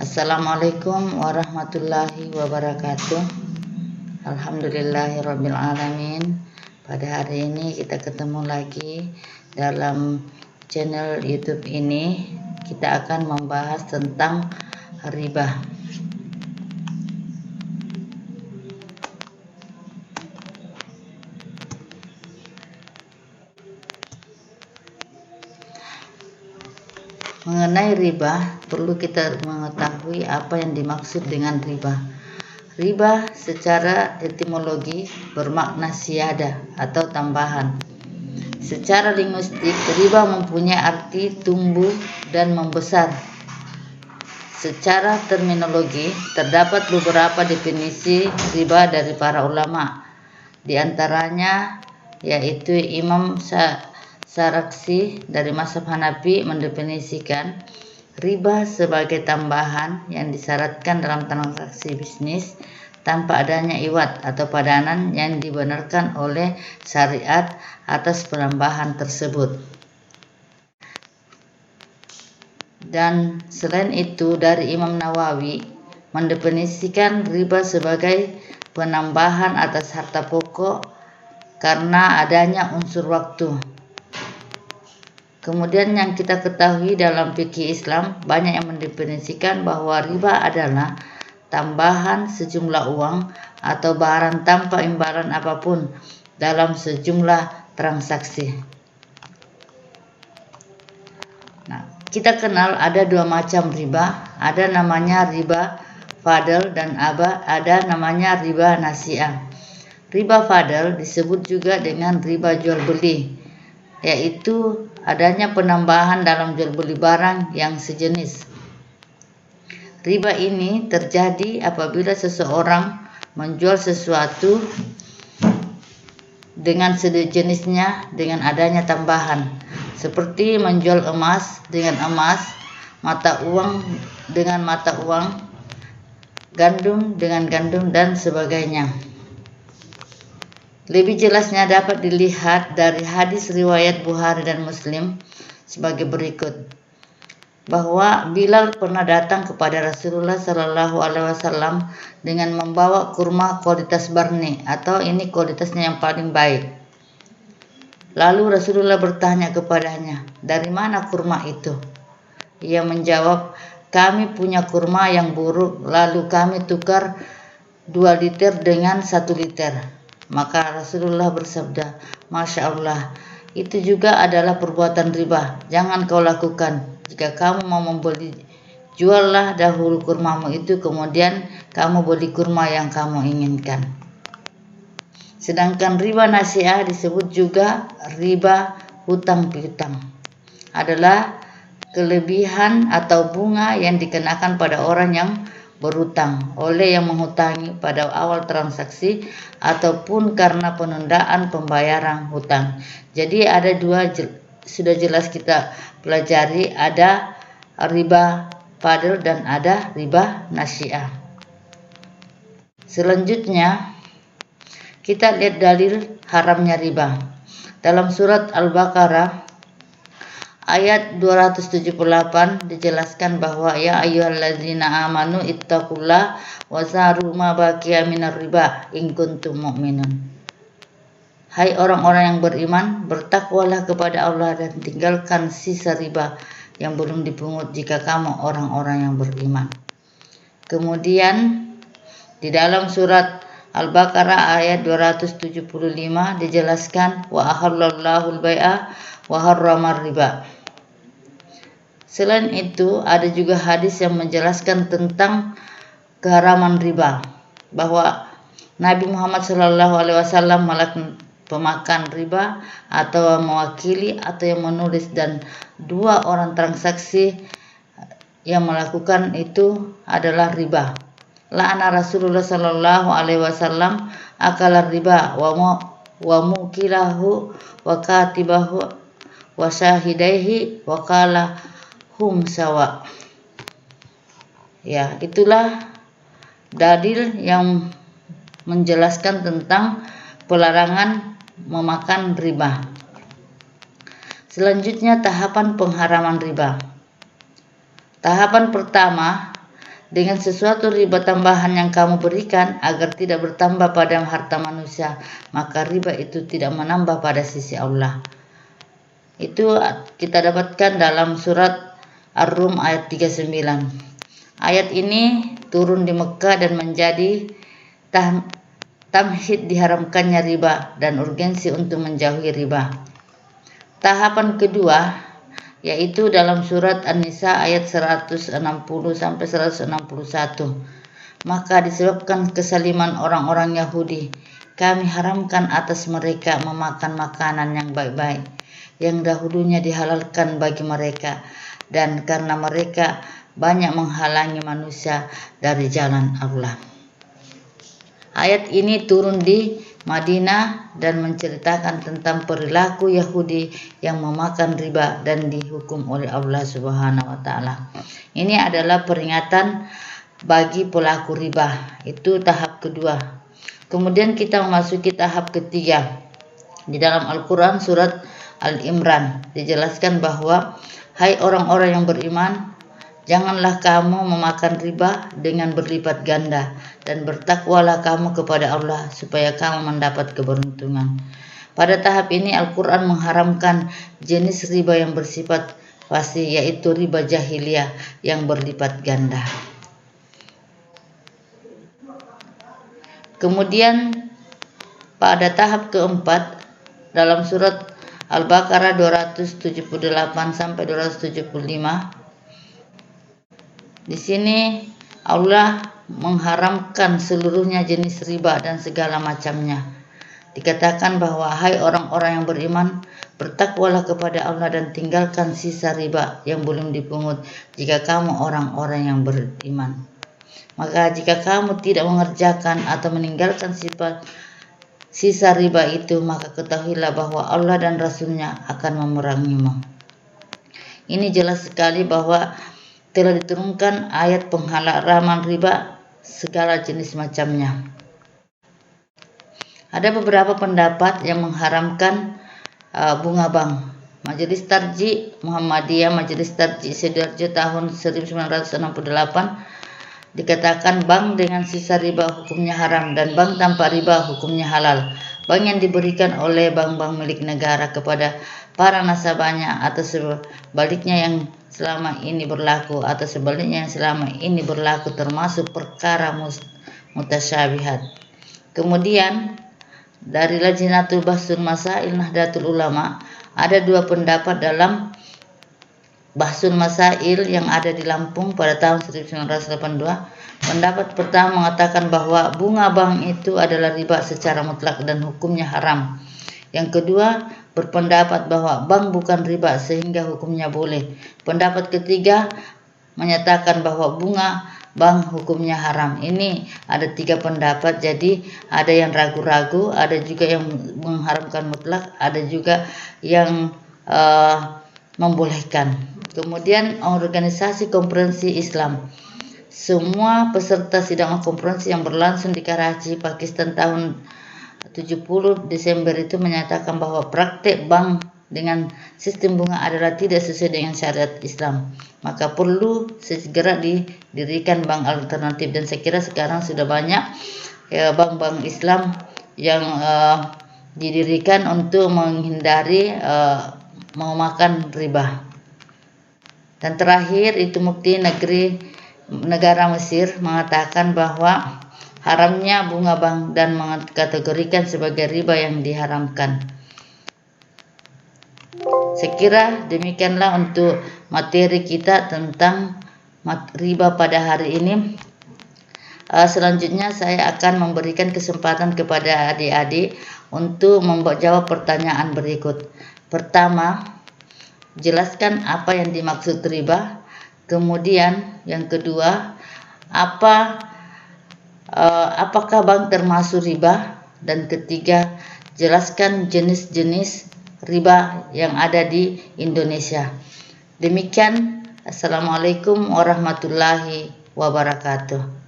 Assalamualaikum warahmatullahi wabarakatuh. Alhamdulillahirabbil alamin. Pada hari ini kita ketemu lagi dalam channel YouTube ini. Kita akan membahas tentang riba. Mengenai riba, perlu kita mengetahui apa yang dimaksud dengan riba. Riba secara etimologi bermakna siada atau tambahan. Secara linguistik, riba mempunyai arti tumbuh dan membesar. Secara terminologi, terdapat beberapa definisi riba dari para ulama. Di antaranya yaitu Imam Sarakhsi dari mazhab Hanafi mendefinisikan riba sebagai tambahan yang disyaratkan dalam transaksi bisnis tanpa adanya iwat atau padanan yang dibenarkan oleh syariat atas penambahan tersebut. Dan selain itu dari Imam Nawawi mendefinisikan riba sebagai penambahan atas harta pokok karena adanya unsur waktu. Kemudian yang kita ketahui dalam fikih Islam banyak yang mendefinisikan bahwa riba adalah tambahan sejumlah uang atau barang tanpa imbalan apapun dalam sejumlah transaksi. Nah, kita kenal ada dua macam riba, ada namanya riba fadl dan ada namanya riba nasi'ah. Riba fadl disebut juga dengan riba jual beli, yaitu adanya penambahan dalam jual beli barang yang sejenis. Riba ini terjadi apabila seseorang menjual sesuatu dengan sejenisnya dengan adanya tambahan, seperti menjual emas dengan emas, mata uang dengan mata uang, gandum dengan gandum, dan sebagainya. Lebih jelasnya dapat dilihat dari hadis riwayat Bukhari dan Muslim sebagai berikut, bahwa Bilal pernah datang kepada Rasulullah Shallallahu Alaihi Wasallam dengan membawa kurma kualitas barni, atau ini kualitasnya yang paling baik. Lalu Rasulullah bertanya kepadanya, dari mana kurma itu? Ia menjawab, kami punya kurma yang buruk, lalu kami tukar 2 liter dengan 1 liter. Maka Rasulullah bersabda, Masya Allah, itu juga adalah perbuatan riba. Jangan kau lakukan. Jika kamu mau membeli, juallah dahulu kurmamu itu, kemudian kamu beli kurma yang kamu inginkan. Sedangkan riba nasi'ah disebut juga riba hutang piutang. Adalah kelebihan atau bunga yang dikenakan pada orang yang berhutang oleh yang menghutangi pada awal transaksi ataupun karena penundaan pembayaran hutang. Jadi ada dua, sudah jelas kita pelajari, ada riba fadl dan ada riba nasi'ah. Selanjutnya kita lihat dalil haramnya riba. Dalam surat Al-Baqarah ayat 278 dijelaskan bahwa ya ayyuhallazina amanu ittaqullaha wa zaru ma baqiya minar riba in kuntum mu'minun. Hai orang-orang yang beriman, bertakwalah kepada Allah dan tinggalkan sisa riba yang belum dipungut jika kamu orang-orang yang beriman. Kemudian di dalam surat Al-Baqarah ayat 275 dijelaskan wa ahallallahu al-bai'a wa harramar riba. Selain itu ada juga hadis yang menjelaskan tentang keharaman riba, bahwa Nabi Muhammad SAW melaknat pemakan riba atau mewakili atau yang menulis, dan 2 orang transaksi yang melakukan itu adalah riba. La'ana Rasulullah sallallahu alaihi wasallam akala riba wa mukilahu wa katibahu wa syahidaihi wa qala hum sawa. Ya, itulah dalil yang menjelaskan tentang pelarangan memakan riba. Selanjutnya tahapan pengharaman riba. Tahapan pertama, dengan sesuatu riba tambahan yang kamu berikan agar tidak bertambah pada harta manusia, maka riba itu tidak menambah pada sisi Allah. Itu kita dapatkan dalam surat Ar-Rum ayat 39. Ayat ini turun di Mekah dan menjadi tamhid diharamkannya riba dan urgensi untuk menjauhi riba. Tahapan kedua yaitu dalam surat An-Nisa ayat 160 sampai 161. Maka disebabkan kesaliman orang-orang Yahudi, kami haramkan atas mereka memakan makanan yang baik-baik yang dahulunya dihalalkan bagi mereka, dan karena mereka banyak menghalangi manusia dari jalan Allah. Ayat ini turun di Madinah dan menceritakan tentang perilaku Yahudi yang memakan riba dan dihukum oleh Allah Subhanahu wa taala. Ini adalah peringatan bagi pelaku riba. Itu tahap kedua. Kemudian kita memasuki tahap ketiga. Di dalam Al-Qur'an surat Al-Imran dijelaskan bahwa hai orang-orang yang beriman, janganlah kamu memakan riba dengan berlipat ganda, dan bertakwalah kamu kepada Allah supaya kamu mendapat keberuntungan. Pada tahap ini Al-Quran mengharamkan jenis riba yang bersifat fasih, yaitu riba jahiliyah yang berlipat ganda. Kemudian pada tahap keempat dalam surat Al-Baqarah 278 sampai 275, di sini Allah mengharamkan seluruhnya jenis riba dan segala macamnya. Dikatakan bahwa hai orang-orang yang beriman, bertakwalah kepada Allah dan tinggalkan sisa riba yang belum dipungut jika kamu orang-orang yang beriman. Maka jika kamu tidak mengerjakan atau meninggalkan sisa riba itu, maka ketahuilah bahwa Allah dan Rasul-Nya akan memerangimu. Ini jelas sekali bahwa telah diturunkan ayat pengharaman riba segala jenis macamnya. Ada beberapa pendapat yang mengharamkan bunga bank. Majelis Tarjih Muhammadiyah Majelis Tarjih Sidoarjo tahun 1968 dikatakan bank dengan sisa riba hukumnya haram dan bank tanpa riba hukumnya halal. Bank yang diberikan oleh bank-bank milik negara kepada para nasabahnya atau sebaliknya yang selama ini berlaku atau sebaliknya yang selama ini berlaku termasuk perkara mutasyabihat. Kemudian dari Lajnatul Bahsul Masail Nahdlatul Ulama ada dua pendapat dalam Bahsul Masail yang ada di Lampung pada tahun 1982. Pendapat pertama mengatakan bahwa bunga bank itu adalah riba secara mutlak dan hukumnya haram. Yang kedua berpendapat bahwa bank bukan riba sehingga hukumnya boleh. Pendapat ketiga menyatakan bahwa bunga bank hukumnya haram. Ini ada tiga pendapat, jadi ada yang ragu-ragu, ada juga yang mengharamkan mutlak, ada juga yang membolehkan. Kemudian organisasi konferensi Islam. Semua peserta sidang konferensi yang berlangsung di Karachi, Pakistan tahun 70 Desember itu menyatakan bahwa praktek bank dengan sistem bunga adalah tidak sesuai dengan syariat Islam. Maka perlu segera didirikan bank alternatif, dan saya kira sekarang sudah banyak bank-bank Islam yang didirikan untuk menghindari memakan riba. Dan terakhir itu mufti negara Mesir mengatakan bahwa haramnya bunga bank dan mengkategorikan sebagai riba yang diharamkan. Saya kira demikianlah untuk materi kita tentang riba pada hari ini. Selanjutnya saya akan memberikan kesempatan kepada adik-adik untuk menjawab pertanyaan berikut. Pertama, jelaskan apa yang dimaksud riba. Kemudian yang kedua, apakah bank termasuk riba? Dan ketiga, jelaskan jenis-jenis riba yang ada di Indonesia. Demikian, Assalamualaikum warahmatullahi wabarakatuh.